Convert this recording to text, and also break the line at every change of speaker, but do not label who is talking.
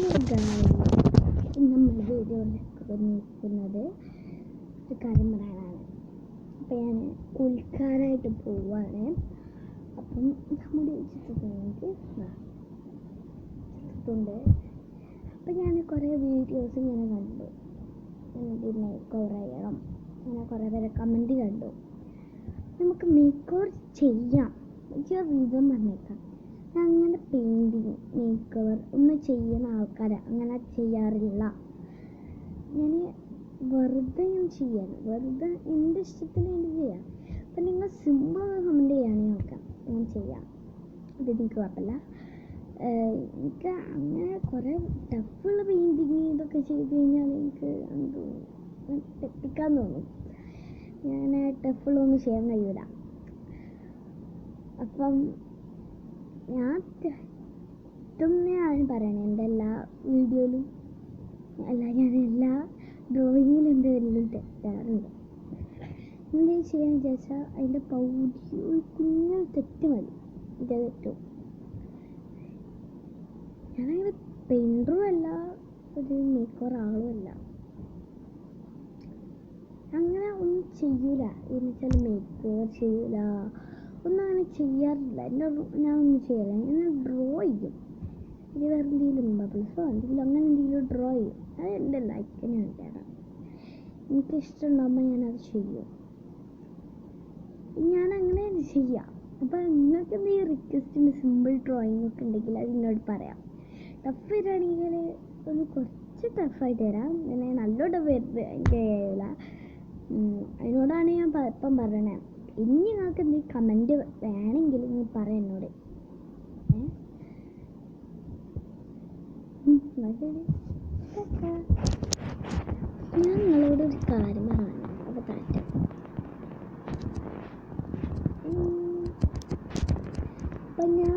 നമ്മൾ വീഡിയോയിലേക്ക് നിൽക്കുന്നത് ഒരു കാര്യം പറയാനാണ്. അപ്പം ഞാൻ കുളിക്കാനായിട്ട് പോവാണ്. അപ്പം മുടി വെച്ചിട്ടുണ്ട്. അപ്പം ഞാൻ കുറേ വീഡിയോസ് ഇങ്ങനെ കണ്ടു. എനിക്ക് മേക്ക് ഓവർ ചെയ്യണം, അങ്ങനെ കുറേ പേരെ കമൻറ്റ് കണ്ടു. നമുക്ക് മേക്ക് ഓവർ ചെയ്യാം. എനിക്ക് വിധം പറഞ്ഞേക്കാം. അങ്ങനെ പെയിൻറ്റിങ് മേക്ക് ഓവർ ഒന്നും ചെയ്യുന്ന ആൾക്കാരെ അങ്ങനെ ചെയ്യാറില്ല. ഞാൻ വെറുതെ ചെയ്യാൻ വെറുതെ എൻ്റെ ഇഷ്ടത്തിന് വേണ്ടി ചെയ്യാം. അപ്പം നിങ്ങൾ സിമ്പിളൊന്ന് കമൻറ്റ് ചെയ്യുകയാണെങ്കിൽ നോക്കാം, ഞാൻ ചെയ്യാം. അതെനിക്ക് കുഴപ്പമില്ല. എനിക്ക് അങ്ങനെ കുറേ ടഫുള്ള പെയിൻറ്റിങ് ഇതൊക്കെ ചെയ്ത് കഴിഞ്ഞാൽ എനിക്ക് തെറ്റിക്കാൻ തോന്നും. ഞാൻ ടഫുള്ളൊന്നും ചെയ്യാൻ കഴിയില്ല. അപ്പം ഞാൻ പറയണേ, എൻ്റെ എല്ലാ വീഡിയോയിലും ഞാൻ എല്ലാ ഡ്രോയിങ്ങിലും എൻ്റെ എല്ലാം തെറ്റാറുണ്ട്. എന്താ ചെയ്യാൻ വിചാരിച്ചാൽ അതിൻ്റെ പകുതി ഒരു കുഞ്ഞൊരു തെറ്റ് മതി. എൻ്റെ തെറ്റും ഞാനങ്ങനെ പെയിൻറ്ററും അല്ല, ഒരു മേക്ക് ഓവർ ആളും അല്ല. അങ്ങനെ ഒന്നും ചെയ്യൂല. എന്ന് വെച്ചാൽ മേക്ക് ഓവർ ചെയ്യൂല, ഒന്നും അങ്ങനെ ചെയ്യാറില്ല. ഞാനൊന്നും ചെയ്യില്ല. ഞാൻ ഡ്രോ ചെയ്യും. ഇത് വേറെ എന്തെങ്കിലും ബബിൾസോ എന്തെങ്കിലും അങ്ങനെ എന്തെങ്കിലും ഡ്രോ ചെയ്യും. അത് എൻ്റെ ലൈക്കിന് വേണ്ടിയാണ്. എനിക്കിഷ്ടമുണ്ടാകുമ്പോൾ ഞാനത് ചെയ്യും. ഞാനങ്ങനെ ചെയ്യാം. അപ്പം നിങ്ങൾക്ക് എന്തെങ്കിലും റിക്വസ്റ്റിന് സിമ്പിൾ ഡ്രോയിങ് ഒക്കെ ഉണ്ടെങ്കിൽ അത് എന്നോട് പറയാം. ടഫ് വരികയാണെങ്കിൽ ഒന്ന് കുറച്ച് ടഫായിട്ട് തരാം. അങ്ങനെ നല്ല ടഫ് വരുന്നത് എനിക്ക് കഴിയില്ല. അതിനോടാണ് ഞാൻ ഇപ്പം പറയണേ. ഇനി നിങ്ങൾക്ക് എന്തെങ്കിലും കമൻറ്റ് വേണമെങ്കിൽ നിങ്ങൾ പറയാം എന്നോട്. ഞാൻ നിങ്ങളോടൊരു കാര്യം പറയാം. അപ്പോൾ ടാറ്റ. അപ്പം ഞാൻ